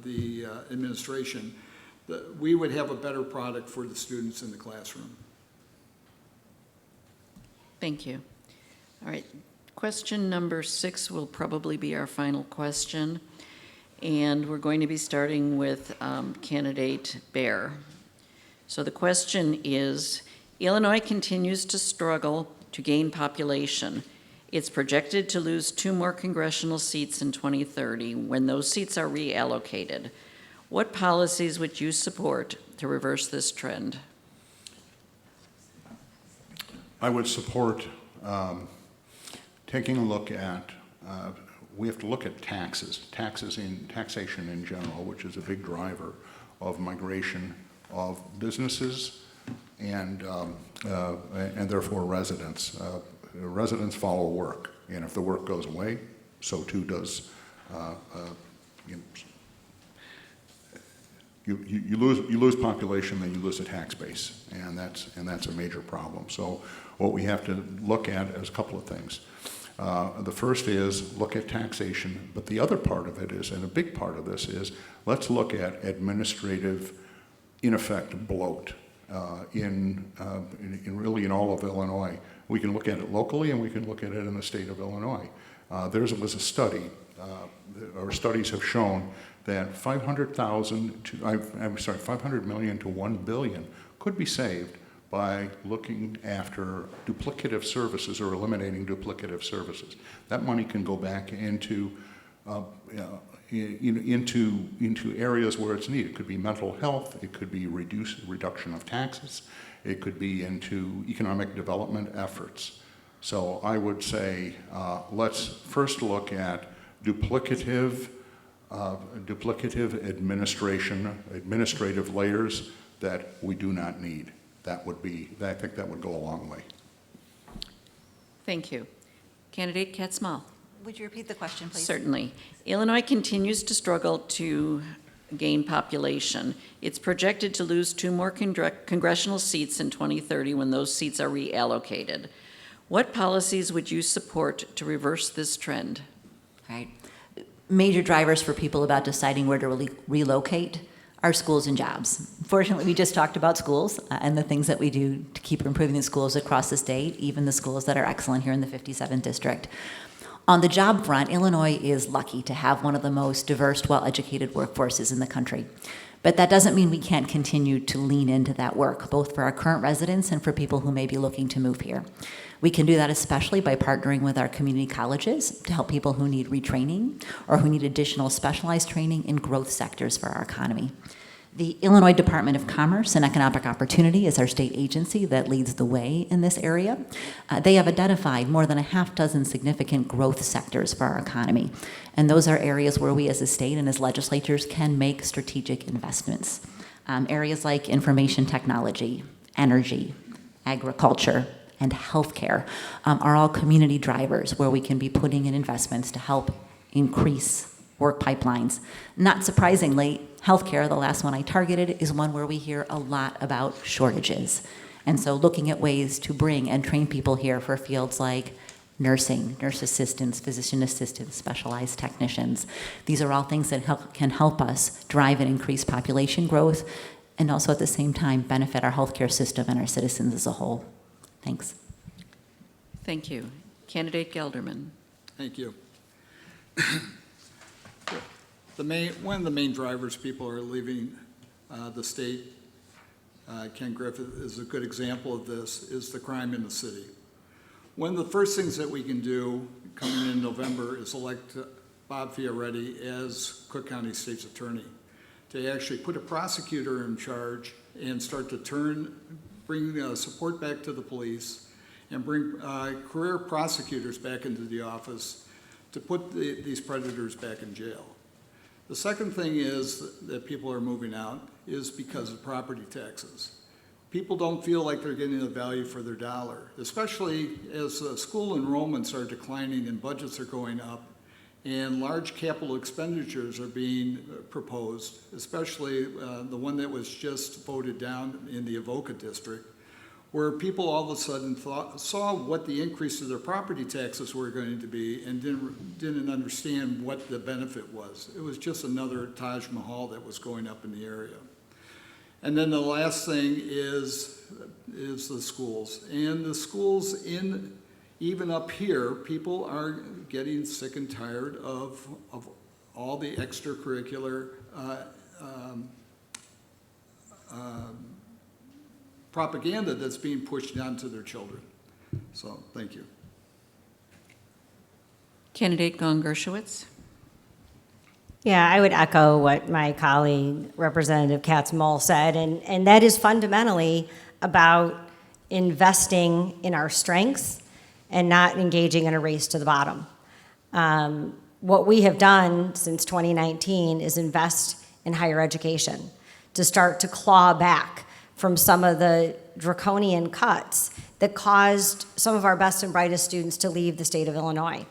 the administration, we would have a better product for the students in the classroom. Thank you. All right, question number 6 will probably be our final question. And we're going to be starting with candidate Behr. So the question is, Illinois continues to struggle to gain population. It's projected to lose 2 more congressional seats in 2030 when those seats are reallocated. What policies would you support to reverse this trend? I would support taking a look at, we have to look at taxation in general, which is a big driver of migration of businesses and therefore residents. Residents follow work, and if the work goes away, so too does you lose population, then you lose a tax base, and that's a major problem. So what we have to look at is a couple of things. The first is look at taxation, but the other part of it is, and a big part of this is, let's look at administrative, in effect, bloat in really in all of Illinois. We can look at it locally, and we can look at it in the state of Illinois. There was a study, or studies have shown that 500 million to 1 billion could be saved by looking after duplicative services or eliminating duplicative services. That money can go back into areas where it's needed. It could be mental health, it could be reduction of taxes, it could be into economic development efforts. So I would say let's first look at duplicative administrative layers that we do not need. I think that would go a long way. Thank you. Candidate Katz. Would you repeat the question, please? Certainly. Illinois continues to struggle to gain population. It's projected to lose 2 more congressional seats in 2030 when those seats are reallocated. What policies would you support to reverse this trend? Right. Major drivers for people about deciding where to relocate our schools and jobs. Fortunately, we just talked about schools and the things that we do to keep improving the schools across the state, even the schools that are excellent here in the 57th district. On the job front, Illinois is lucky to have one of the most diverse, well-educated workforces in the country. But that doesn't mean we can't continue to lean into that work, both for our current residents and for people who may be looking to move here. We can do that especially by partnering with our community colleges to help people who need retraining or who need additional specialized training in growth sectors for our economy. The Illinois Department of Commerce and Economic Opportunity is our state agency that leads the way in this area. They have identified more than a half dozen significant growth sectors for our economy. And those are areas where we as a state and as legislatures can make strategic investments. Areas like information technology, energy, agriculture, and healthcare are all community drivers where we can be putting in investments to help increase work pipelines. Not surprisingly, healthcare, the last one I targeted, is one where we hear a lot about shortages. And so looking at ways to bring and train people here for fields like nursing, nurse assistants, physician assistants, specialized technicians. These are all things that can help us drive and increase population growth and also at the same time benefit our healthcare system and our citizens as a whole. Thanks. Thank you. Candidate Geldermann. Thank you. One of the main drivers people are leaving the state, Ken Griffith is a good example of this, is the crime in the city. One of the first things that we can do coming in November is elect Bob Fioretti as Cook County State's Attorney, to actually put a prosecutor in charge and start to bring support back to the police and bring career prosecutors back into the office to put these predators back in jail. The second thing is that people are moving out is because of property taxes. People don't feel like they're getting the value for their dollar, especially as school enrollments are declining and budgets are going up and large capital expenditures are being proposed, especially the one that was just voted down in the Avoca district, where people all of a sudden saw what the increase of their property taxes were going to be and didn't understand what the benefit was. It was just another Taj Mahal that was going up in the area. And then the last thing is the schools. And the schools even up here, people are getting sick and tired of all the extracurricular propaganda that's being pushed down to their children. So, thank you. Candidate Gong-Gershowitz. Yeah, I would echo what my colleague, Representative Katz said, and that is fundamentally about investing in our strengths and not engaging in a race to the bottom. What we have done since 2019 is invest in higher education to start to claw back from some of the draconian cuts that caused some of our best and brightest students to leave the state of Illinois.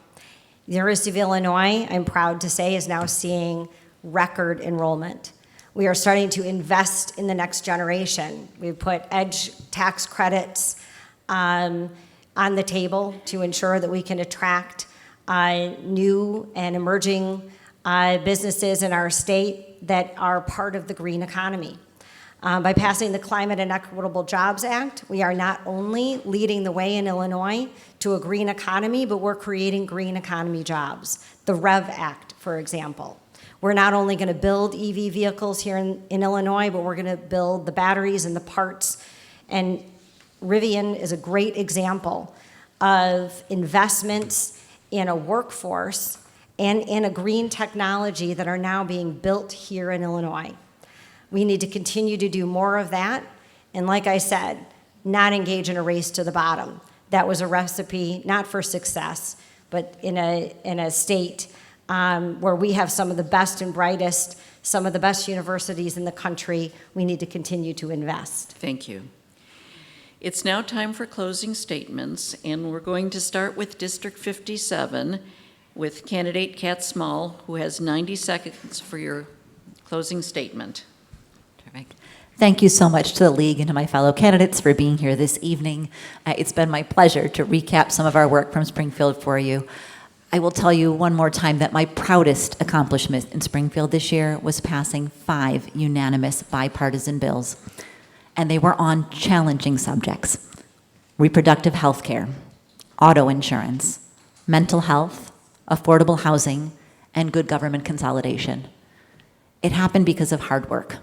The University of Illinois, I'm proud to say, is now seeing record enrollment. We are starting to invest in the next generation. We've put EDGE tax credits on the table to ensure that we can attract new and emerging businesses in our state that are part of the green economy. By passing the Climate and Equitable Jobs Act, we are not only leading the way in Illinois to a green economy, but we're creating green economy jobs. The REV Act, for example. We're not only going to build EV vehicles here in Illinois, but we're going to build the batteries and the parts. And Rivian is a great example of investments in a workforce and in a green technology that are now being built here in Illinois. We need to continue to do more of that, and like I said, not engage in a race to the bottom. That was a recipe not for success, but in a state where we have some of the best and brightest, some of the best universities in the country. We need to continue to invest. Thank you. It's now time for closing statements, and we're going to start with District 57 with candidate Katz, who has 90 seconds for your closing statement. Terrific. Thank you so much to the League and to my fellow candidates for being here this evening. It's been my pleasure to recap some of our work from Springfield for you. I will tell you one more time that my proudest accomplishment in Springfield this year was passing 5 unanimous bipartisan bills. And they were on challenging subjects: reproductive health care, auto insurance, mental health, affordable housing, and good government consolidation. It happened because of hard work.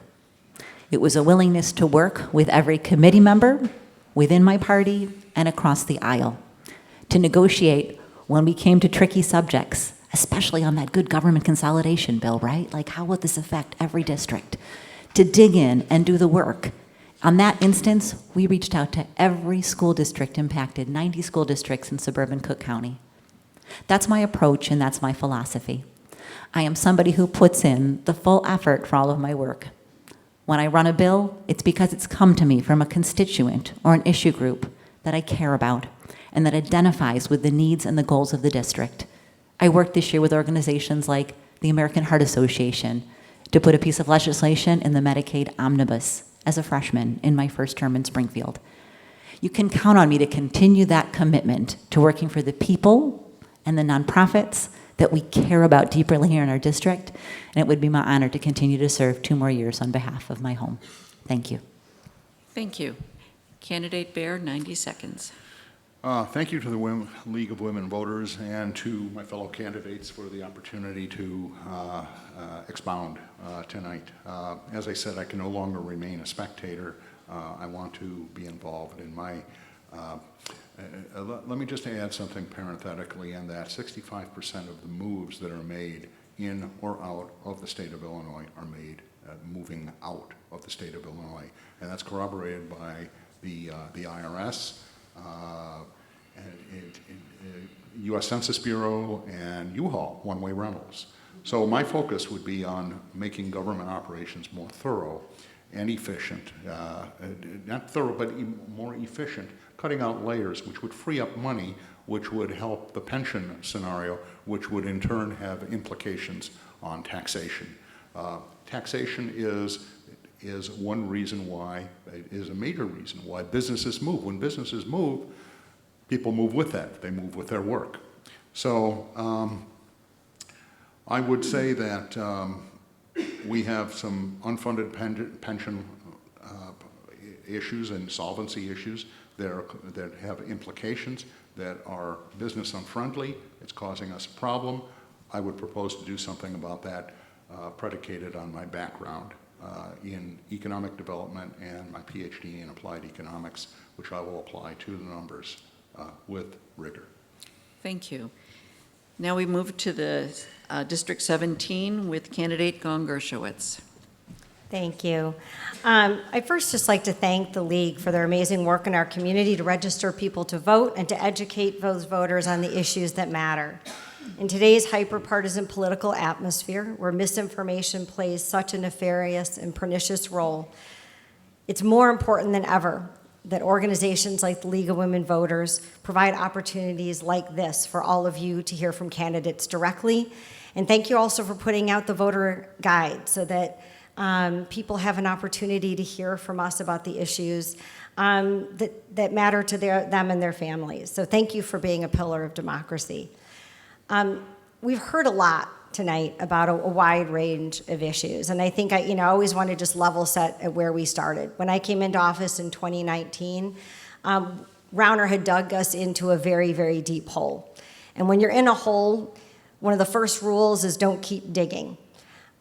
It was a willingness to work with every committee member, within my party, and across the aisle, to negotiate when we came to tricky subjects, especially on that good government consolidation bill, right? Like, how will this affect every district? To dig in and do the work. On that instance, we reached out to every school district impacted, 90 school districts in suburban Cook County. That's my approach and that's my philosophy. I am somebody who puts in the full effort for all of my work. When I run a bill, it's because it's come to me from a constituent or an issue group that I care about and that identifies with the needs and the goals of the district. I worked this year with organizations like the American Heart Association to put a piece of legislation in the Medicaid omnibus as a freshman in my first term in Springfield. You can count on me to continue that commitment to working for the people and the nonprofits that we care about deeply here in our district, and it would be my honor to continue to serve 2 more years on behalf of my home. Thank you. Thank you. Candidate Behr, 90 seconds. Thank you to the League of Women Voters and to my fellow candidates for the opportunity to expound tonight. As I said, I can no longer remain a spectator. I want to be involved in my let me just add something parenthetically in that 65% of the moves that are made in or out of the state of Illinois are made moving out of the state of Illinois. And that's corroborated by the IRS, U.S. Census Bureau, and U-Haul, one-way rentals. So my focus would be on making government operations more thorough and efficient, not thorough, but more efficient, cutting out layers, which would free up money, which would help the pension scenario, which would in turn have implications on taxation. Taxation is one reason why, is a major reason why businesses move. When businesses move, people move with that. They move with their work. So I would say that we have some unfunded pension issues and solvency issues that have implications that are business unfriendly. It's causing us a problem. I would propose to do something about that predicated on my background in economic development and my PhD in applied economics, which I will apply to the numbers with rigor. Thank you. Now we move to the District 17 with candidate Gong-Gershowitz. Thank you. I'd first just like to thank the League for their amazing work in our community to register people to vote and to educate those voters on the issues that matter. In today's hyper-partisan political atmosphere, where misinformation plays such a nefarious and pernicious role, it's more important than ever that organizations like the League of Women Voters provide opportunities like this for all of you to hear from candidates directly. And thank you also for putting out the voter guide so that people have an opportunity to hear from us about the issues that matter to them and their families. So thank you for being a pillar of democracy. We've heard a lot tonight about a wide range of issues, and I think I always want to just level set at where we started. When I came into office in 2019, Rauner had dug us into a very, very deep hole. And when you're in a hole, one of the first rules is don't keep digging.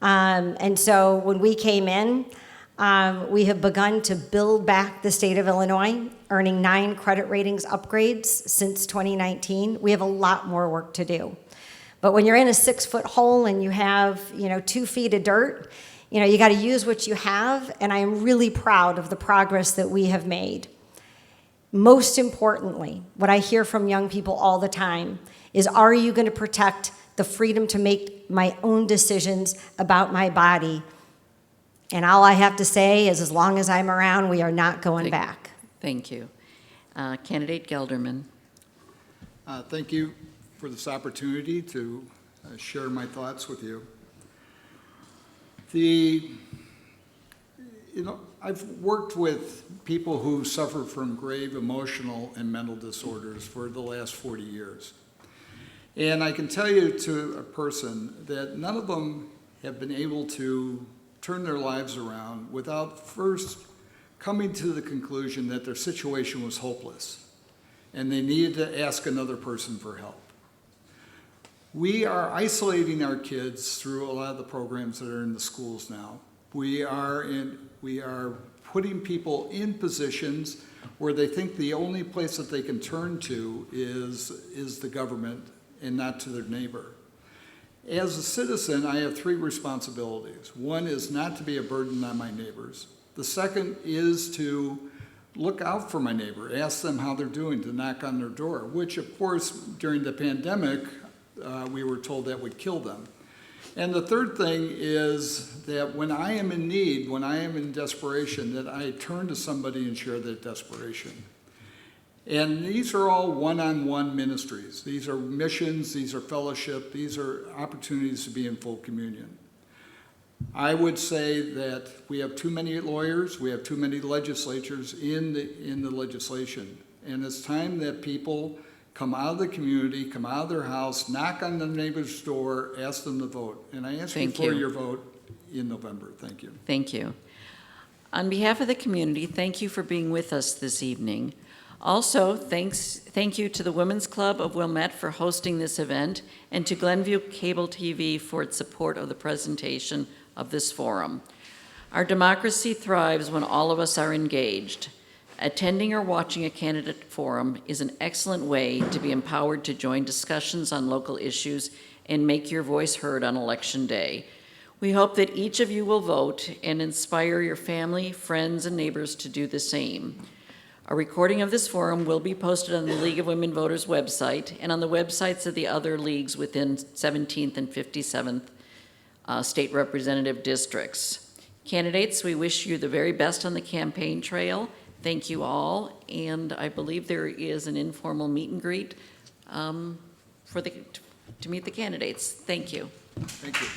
And so when we came in, we have begun to build back the state of Illinois, earning 9 credit ratings upgrades since 2019. We have a lot more work to do. But when you're in a 6-foot hole and you have 2 feet of dirt, you got to use what you have, and I am really proud of the progress that we have made. Most importantly, what I hear from young people all the time is, are you going to protect the freedom to make my own decisions about my body? And all I have to say is, as long as I'm around, we are not going back. Thank you. Candidate Geldermann. Thank you for this opportunity to share my thoughts with you. I've worked with people who suffer from grave emotional and mental disorders for the last 40 years. And I can tell you to a person that none of them have been able to turn their lives around without first coming to the conclusion that their situation was hopeless and they needed to ask another person for help. We are isolating our kids through a lot of the programs that are in the schools now. We are putting people in positions where they think the only place that they can turn to is the government and not to their neighbor. As a citizen, I have three responsibilities. One is not to be a burden on my neighbors. The second is to look out for my neighbor, ask them how they're doing, to knock on their door, which of course during the pandemic, we were told that would kill them. And the third thing is that when I am in need, when I am in desperation, that I turn to somebody and share that desperation. And these are all one-on-one ministries. These are missions, these are fellowship, these are opportunities to be in full communion. I would say that we have too many lawyers, we have too many legislatures in the legislation. And it's time that people come out of the community, come out of their house, knock on the neighbor's door, ask them to vote. And I ask you for your vote in November. Thank you. Thank you. On behalf of the community, thank you for being with us this evening. Also, thank you to the Women's Club of Wilmette for hosting this event and to Glenview Cable TV for its support of the presentation of this forum. Our democracy thrives when all of us are engaged. Attending or watching a candidate forum is an excellent way to be empowered to join discussions on local issues and make your voice heard on Election Day. We hope that each of you will vote and inspire your family, friends, and neighbors to do the same. A recording of this forum will be posted on the League of Women Voters website and on the websites of the other leagues within 17th and 57th state representative districts. Candidates, we wish you the very best on the campaign trail. Thank you all, and I believe there is an informal meet and greet to meet the candidates. Thank you. Thank you.